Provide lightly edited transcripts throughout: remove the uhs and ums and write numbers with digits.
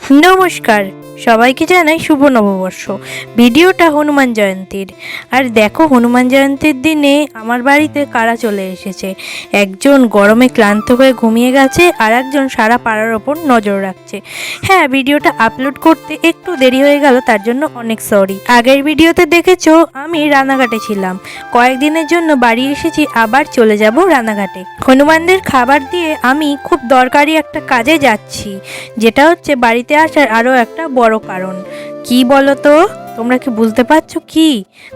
নমস্কার, সবাইকে জানাই শুভ নববর্ষ। ভিডিওটা হনুমান জয়ন্তীর। আর দেখো, হনুমান জয়ন্তীর দিনে আমার বাড়িতে কারা চলে এসেছে। একজন গরমে ক্লান্ত হয়ে ঘুমিয়ে গেছে, আর একজন সারা পাড়ার ওপর নজর রাখছে। হ্যাঁ, ভিডিওটা আপলোড করতে একটু দেরি হয়ে গেল, তার জন্য অনেক সরি। আগের ভিডিওতে দেখেছো আমি রানাঘাটে ছিলাম, কয়েকদিনের জন্য বাড়ি এসেছি, আবার চলে যাব রানাঘাটে। হনুমানদের খাবার দিয়ে আমি খুব দরকারি একটা কাজে যাচ্ছি, যেটা হচ্ছে বাড়িতে আসার আরও একটা বড় কারণ। কি বলো তো, তোমরা কি বুঝতে পারছো কি?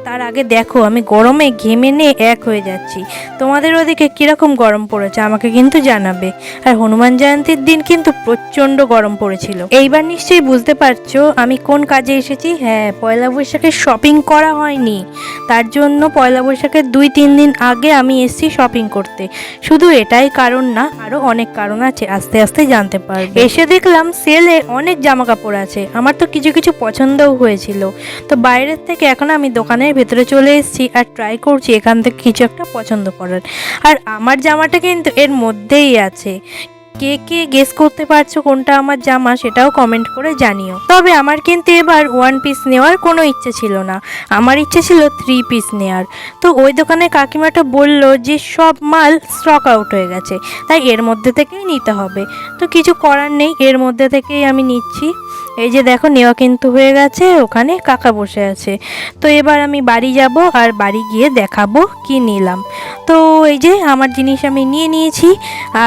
তার আগে দেখো, আমি গরমে ঘেমে নিয়ে এক হয়ে যাচ্ছি। তোমাদের ওদিকে কিরকম গরম পড়েছে আমাকে কিন্তু জানাবে। আর হনুমান জয়ন্তীর দিন কিন্তু প্রচণ্ড গরম পড়েছিল। এইবার নিশ্চয়ই বুঝতে পারছো আমি কোন কাজে এসেছি। হ্যাঁ, পয়লা বৈশাখে শপিং করা হয়নি, তার জন্য পয়লা বৈশাখের 2-3 দিন আগে আমি এসেছি শপিং করতে। শুধু এটাই কারণ না, আরও অনেক কারণ আছে, আস্তে আস্তে জানতে পারবে। এসে দেখলাম সেলে অনেক জামা কাপড় আছে, আমার তো কিছু কিছু পছন্দও হয়েছিল। তো বাইরের থেকে এখন আমি দোকানের ভেতরে চলে এসেছি আর ট্রাই করছি এখান থেকে কিছু একটা পছন্দ করার। আর আমার জামাটা কিন্তু এর মধ্যেই আছে। কে কে গেস করতে পারছো কোনটা আমার জামা, সেটাও কমেন্ট করে জানিও। তবে আমার কিন্তু এবার 1 পিস নেওয়ার কোনো ইচ্ছে ছিল না, আমার ইচ্ছে ছিল 3 পিস নেওয়ার। তো ওই দোকানে কাকিমাটা বলল যে সব মাল স্টক আউট হয়ে গেছে, তাই এর মধ্যে থেকেই নিতে হবে। তো কিছু করার নেই, এর মধ্যে থেকেই আমি নিচ্ছি। এই যে দেখো, নেওয়া কিন্তু হয়ে গেছে, ওখানে কাকা বসে আছে। তো এবার আমি বাড়ি যাব, আর বাড়ি গিয়ে দেখাবো কি নিলাম। তো এই যে আমার জিনিস আমি নিয়ে নিয়েছি,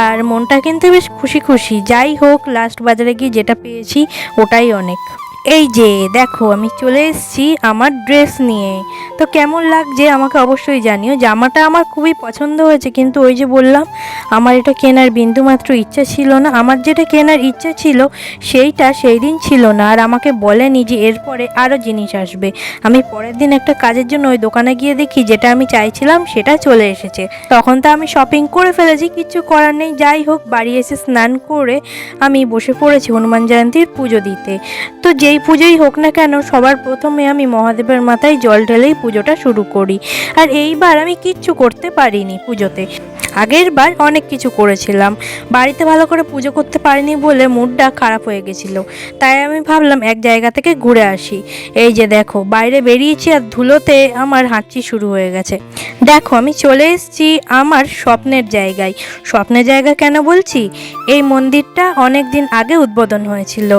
আর মনটা কিন্তু বেশ খুশি খুশি। যাই হোক, লাস্ট বাজারে গিয়ে যেটা পেয়েছি ওটাই অনেক। এই যে দেখো, আমি চলে এসেছি আমার ড্রেস নিয়ে। তো কেমন লাগছে আমাকে অবশ্যই জানিও। জামাটা আমার খুবই পছন্দ হয়েছে, কিন্তু ওই যে বললাম আমার এটা কেনার বিন্দুমাত্র ইচ্ছা ছিল না। আমার যেটা কেনার ইচ্ছা ছিল সেইটা সেই দিন ছিল না, আর আমাকে বলেনি যে এরপরে আরও জিনিস আসবে। আমি পরের দিন একটা কাজের জন্য ওই দোকানে গিয়ে দেখি যেটা আমি চাইছিলাম সেটা চলে এসেছে। তখন তো আমি শপিং করে ফেলেছি, কিচ্ছু করার নেই। যাই হোক, বাড়ি এসে স্নান করে আমি বসে পড়েছি হনুমান জয়ন্তীর পুজো দিতে। তো যেই পুজোই হোক না কেন, সবার প্রথমে আমি মহাদেবের মাথায় জল ঢেলেই পুজোটা শুরু করি। আর এইবার আমি কিচ্ছু করতে পারিনি পুজোতে। আগের বার অনেক কিছু করেছিলাম, বাড়িতে ভালো করে পুজো করতে পারিনি বলে মুডটা খারাপ হয়ে গেছিলো। তাই আমি ভাবলাম এক জায়গা থেকে ঘুরে আসি। এই যে দেখো, বাইরে বেরিয়েছি আর ধুলোতে আমার হাঁচি শুরু হয়ে গেছে। দেখো, আমি চলে এসেছি আমার স্বপ্নের জায়গায়। স্বপ্নের জায়গা কেন বলছি? এই মন্দিরটা অনেক দিন আগে উদ্বোধন হয়েছিল।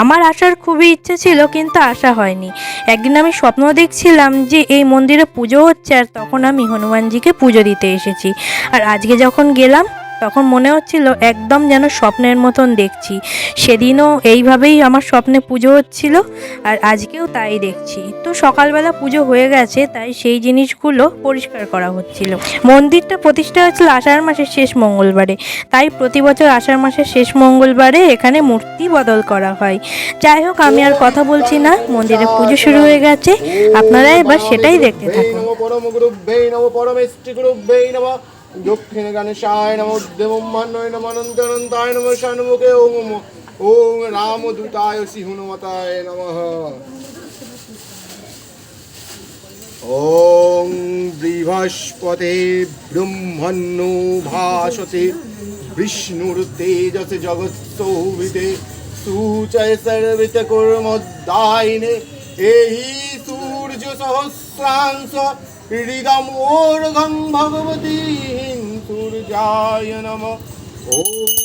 আমার আসার খুবই ইচ্ছে ছিল, কিন্তু আসা হয়নি। একদিন আমি স্বপ্ন দেখছিলাম যে এই মন্দিরে পুজো হচ্ছে, আর তখন আমি হনুমানজিকে পুজো দিতে এসেছি। আর আজকে যখন গেলাম তখন মনে হচ্ছিল একদম যেন স্বপ্নের মতন দেখছি। সেদিনও এইভাবেই আমার স্বপ্নে পুজো হচ্ছিল, আর আজকেও তাই দেখছি। তো সকালবেলা পুজো হয়ে গেছে, তাই সেই জিনিসগুলো পরিষ্কার করা হচ্ছিল। মন্দিরটা প্রতিষ্ঠা হয়েছিল আষাঢ় মাসের শেষ মঙ্গলবারে, তাই প্রতি বছর আষাঢ় মাসের শেষ মঙ্গলবারে এখানে মূর্তি বদল করা হয়। যাই হোক, আমি আর কথা বলছি না, মন্দিরে পুজো শুরু হয়ে গেছে, আপনারা এবার সেটাই দেখতে থাকুন। দক্ষিণ গণেশায় নমো দেবমান্নয় নমো অনন্তনন্তায় নমো ষণ্মুখে ওম ওম রামদূতায় শ্রী হনুমতায় নমঃ। ওম বৃহস্পতে ব্রহ্মণ্যো ভাসতে বিষ্ণুর তেজসে জগৎসৌভিতে সূচয় সর্বিত কর্মদায়িনে এহি সূর্য সহস্রাংশ হৃদম ওর্ঘং ভগবতী সূর্যায় নমঃ। ওম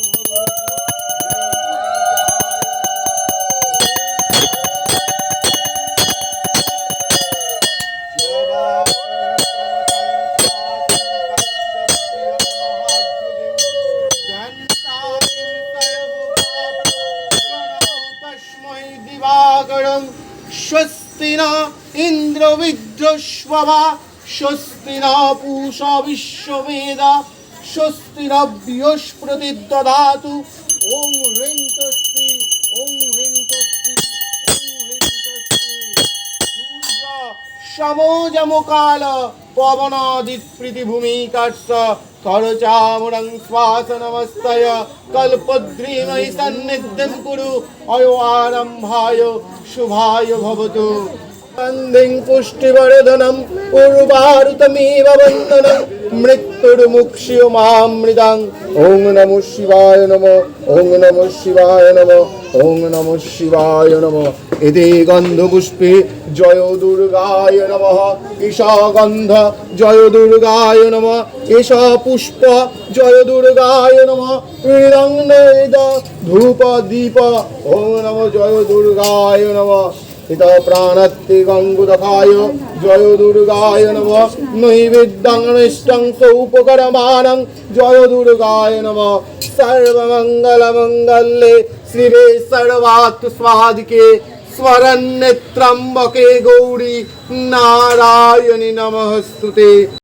স্বস্তি ন ইন্দ্র বিদ্রস্বভা স্বস্তি ন পূষা বিশ্ববেদা স্বস্তি ন বৃহস্পতি দদাতু। ওম হ্রিং স্বস্তি ওম হ্রিং স্বস্তি ওম হ্রিং স্বস্তি। সূর্য সমোজমকাল পবনাদিপ্রীতি ভূমিকার্ষ খরচামুরং শ্বাসনমস্তয় কল্পদ্রিমহি সন্নিধ্যং কুরু অয়ো আরম্ভায় শুভায় ভবতু। বন্দিং পুষ্টিবর্ধনম উর্বারুতমেব বন্দনম মৃত্যুর্মুক্ষীয়মামৃতাং। ওং নমঃ শিবায় নমঃ, ওং নমঃ শিবায় নমঃ, ওং নমঃ শিবায় নমঃ। এতে গন্ধপুষ্পে জয় দুর্গায় নমঃ, ঈশা গন্ধ জয় দুর্গায় নমঃ, ঈশা পুষ্প জয় দুর্গায় নমঃ, হৃদং নৈদ ধূপ দীপ ওং নমঃ জয় দুর্গায় নমঃ। হিত প্রাণত্তে গঙ্গুদখায় জয় দুর্গায় নমঃ, নৈবেদ্যং নিষ্টং সৌপকরমাণং জয় দুর্গায় নমঃ। সর্বমঙ্গলমঙ্গলে শিবে সর্বার্থ সাধিকে স্মরণ্যে ত্র্যম্বকে গৌরী নারায়ণী নমঃস্তুতে।